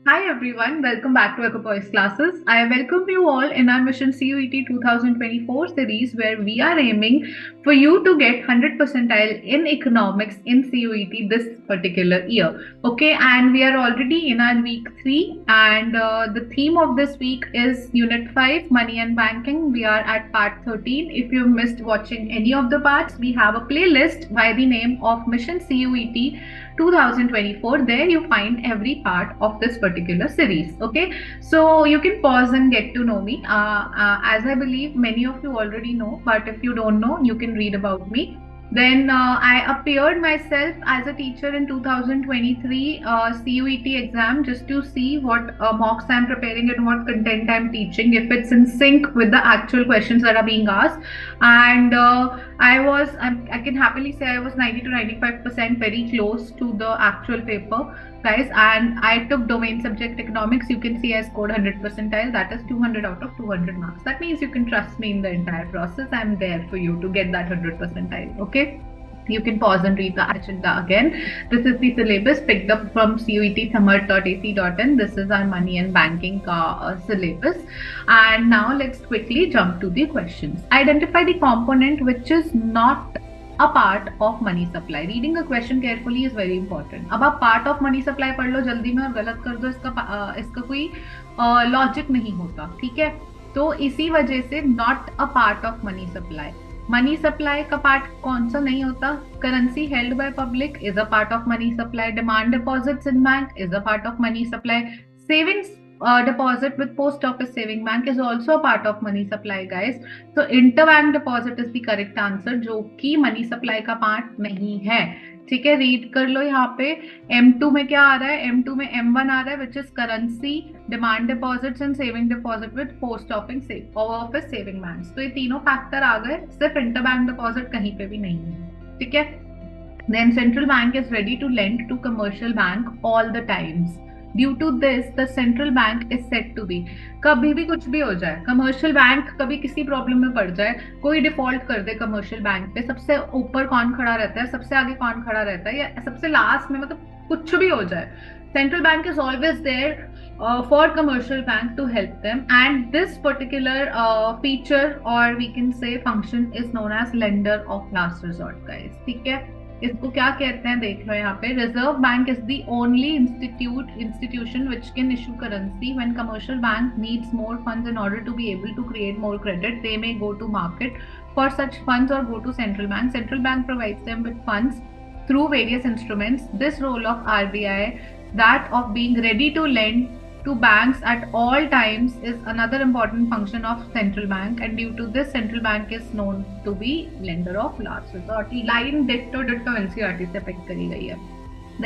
Hi everyone, welcome back to Ecopoise Classes. I welcome you all in our Mission CUET 2024 series where we are aiming for you to get 100 percentile in economics in CUET this particular year. Okay, and we are already in our week 3 and the theme of this week is Unit 5 Money and Banking. We are at part 13. If you missed watching any of the parts, we have a playlist by the name of Mission CUET 2024. There you find every part of this particular series. Okay, so you can pause and get to know me, as I believe many of you already know, but if you don't know, you can read about me. Then I appeared myself as a teacher in 2023 CUET exam just to see what mocks I'm preparing and what content I'm teaching, if it's in sync with the actual questions that are being asked. And I can happily say I was 90 to 95% very close to the actual paper, guys. And I took domain subject economics. You can see I scored 100 percentile. That is 200 out of 200 marks. That means you can trust me in the entire process. I'm there for you to get that 100 percentile. Okay. You can pause and read the agenda again. This is the syllabus picked up from CUET.thamart.ac.in. This is our money and banking syllabus. And now let's quickly jump to the questions. Identify the component which is not a part of money supply. Reading the question carefully is very important. अब आप part of money supply पढ़ लो जल्दी में और गलत कर दो, इसका कोई लॉजिक नहीं होता, ठीक है? तो इसी वजह से not a part of money supply. Money supply का पार्ट कौन सा नहीं होता? Currency held by public is a part of money supply. Demand deposits in bank is a part of money supply. Savings deposit with post office saving bank is also a part of money supply, guys. So interbank deposit is the correct answer, जो कि money supply का part नहीं है. ठीक है, read कर लो. यहाँ पे M2 में क्या आ रहा है? M2 में M1 आ रहा है which is currency, demand deposits and saving deposit with post office saving banks. तो ये तीनों फैक्टर आ गए, सिर्फ इंटरबैंक डिपॉजिट कहीं पे भी नहीं है. ठीक है. Then central bank is ready to lend to commercial bank all the times. Due to this, the central bank is said to be. कभी भी कुछ भी हो जाए, कमर्शियल बैंक कभी किसी प्रॉब्लम में पड़ जाए, कोई डिफॉल्ट कर दे कमर्शियल बैंक पे, सबसे ऊपर कौन खड़ा रहता है, सबसे आगे कौन खड़ा रहता है, या सबसे लास्ट में, मतलब कुछ भी हो जाए, central bank is always there for commercial bank to help them. And this particular feature, or we can say function, is known as lender of last resort, guys. ठीक है, इसको क्या कहते हैं देख लो यहाँ पे. Reserve bank is the only institution which can issue currency when commercial bank needs more funds in order to be able to create more credit. They may go to market for such funds और go to central bank. Central bank provides them with funds through various instruments. This role of RBI, that of being ready to lend to banks at all times, is another important function of central bank, and due to this central bank is known to be lender of last resort. Line ditto NCERT से pick करी गई है.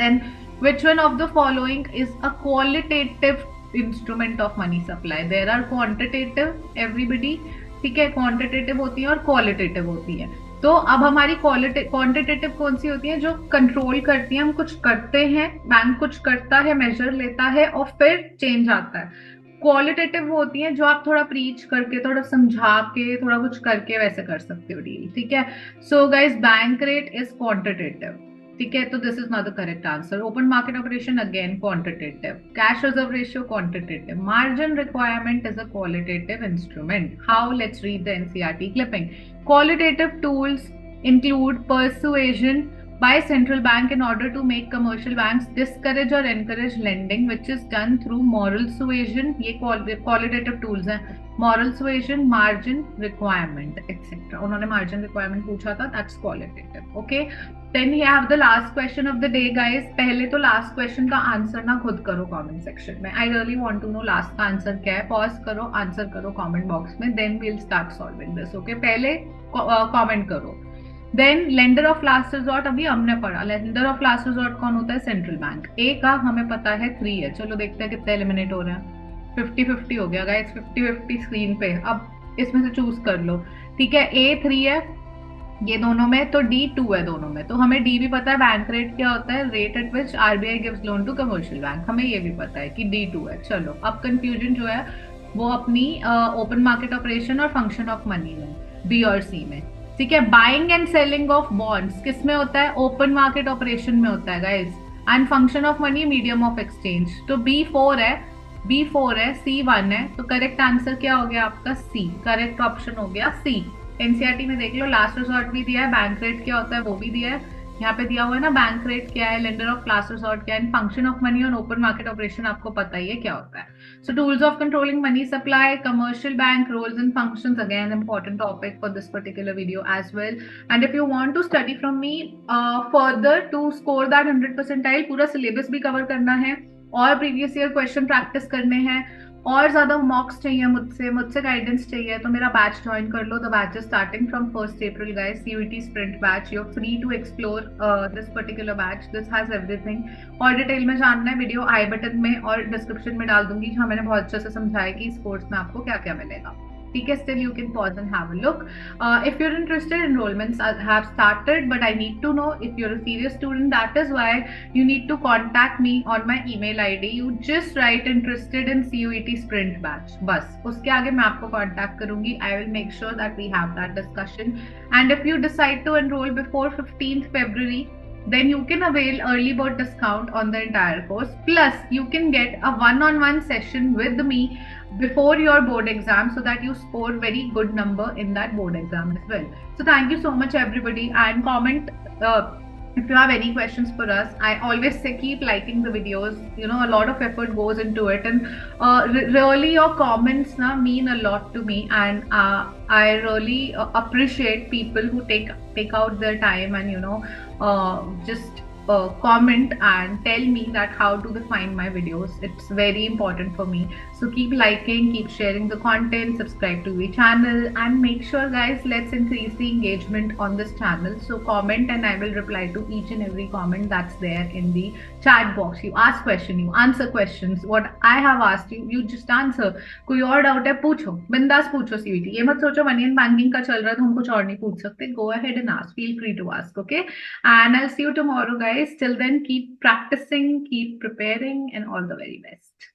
Then which one of the following is a qualitative instrument of money supply? There are quantitative, everybody, ठीक है, quantitative होती है और qualitative होती है. तो अब हमारी क्वांटिटेटिव कौन सी होती है? जो कंट्रोल करती है, हम कुछ करते हैं, बैंक कुछ करता है, मेजर लेता है और फिर चेंज आता है. क्वालिटेटिव होती है जो आप थोड़ा प्रीच करके, थोड़ा समझा के, थोड़ा कुछ करके वैसे कर सकते हो डील. ठीक है. So guys, bank rate is quantitative. ठीक है, तो this is not the correct answer. Open market operation again quantitative. Cash reserve ratio quantitative. Margin requirement is a qualitative instrument. How? Let's read the NCERT clipping. Qualitative tools include persuasion by central bank in order to make commercial banks discourage or encourage lending, which is done through moral suasion. ये qualitative tools हैं. Moral suasion, margin requirement, etc. उन्होंने margin requirement पूछा था, that's qualitative. Okay. Then we have the last question of the day, guys. पहले तो last question का answer ना खुद करो comment section में. I really want to know last का आंसर क्या है. Pause करो, आंसर करो comment box में. Then we'll start solving this. Okay. पहले comment करो. Then lender of last resort अभी हमने पढ़ा. लेंडर ऑफ लास्ट रिजॉर्ट कौन होता है? Central bank. ए का हमें पता है 3 है. चलो देखते हैं कितने एलिमिनेट हो रहे हैं. 50-50 हो गया गाइस. 50-50 स्क्रीन पे. अब इसमें से चूज कर लो. ठीक है, ए 3 है ये दोनों में, तो डी 2 है दोनों में. तो हमें डी भी पता है. बैंक रेट क्या होता है? Rate at which RBI gives loan to commercial bank. हमें ये भी पता है कि डी 2 है. चलो, अब कंफ्यूजन जो है वो अपनी ओपन मार्केट ऑपरेशन और फंक्शन ऑफ मनी में, बी और सी में. ठीक है. Buying and selling of bonds किस में होता है? ओपन मार्केट ऑपरेशन में होता है guys. And function of money medium of exchange. तो B4 है, B4 है, C1 है, तो करेक्ट आंसर क्या हो गया आपका? C। करेक्ट ऑप्शन हो गया C। एनसीईआरटी में देख लो, लास्ट रिजॉर्ट भी दिया है, बैंक रेट क्या होता है वो भी दिया है, यहाँ पे दिया हुआ है ना बैंक रेट क्या है, लेंडर ऑफ लास्ट रिजॉर्ट क्या है, function of money on open market operation आपको पता ही है क्या होता है। So tools of controlling money supply, commercial bank roles and functions, again important topic for this particular video as well. And if you want to study from me further to score that 100 percentile, पूरा syllabus भी cover करना है और previous year question practice करने हैं और ज्यादा मॉक्स चाहिए मुझसे गाइडेंस चाहिए, तो मेरा बैच ज्वाइन कर लो। The batch is starting from 1st April guys, CUET sprint batch. You are free to explore this particular batch, this has everything. और डिटेल में जानना है, वीडियो आई बटन में और डिस्क्रिप्शन में डाल दूंगी, जहाँ मैंने बहुत अच्छे से समझाया कि इस कोर्स में आपको क्या क्या मिलेगा। ठीक है, still you can pause and have a look. If you're interested, enrollments have started, but I need to know if you're a serious student. That is why you need to contact me on my email ID. You just write interested in CUET sprint batch. बस उसके आगे मैं आपको contact करूंगी. I will make sure that we have that discussion. And if you decide to enroll before 15th February, then you can avail early bird discount on the entire course. Plus, you can get a one-on-one session with me before your board exam, so that you score very good number in that board exam as well. So thank you so much everybody, and comment if you have any questions for us. I always say keep liking the videos, you know, a lot of effort goes into it, and really your comments na mean a lot to me, and I really appreciate people who take out their time and, you know, just comment and tell me that how do they find my videos. It's very important for me. So keep liking, keep sharing the content, subscribe to the channel, and make sure guys, let's increase the engagement on this channel. So comment and I will reply to each and every comment that's there in the chat box. You ask question, you answer questions, what I have asked you, you just answer. कोई और doubt है पूछो, बिंदास पूछो CVT, ये मत सोचो money and banking का चल रहा है तो हम कुछ और नहीं पूछ सकते. Go ahead and ask, feel free to ask. Okay, and I'll see you tomorrow guys. Till then, keep practicing, keep preparing, and all the very best.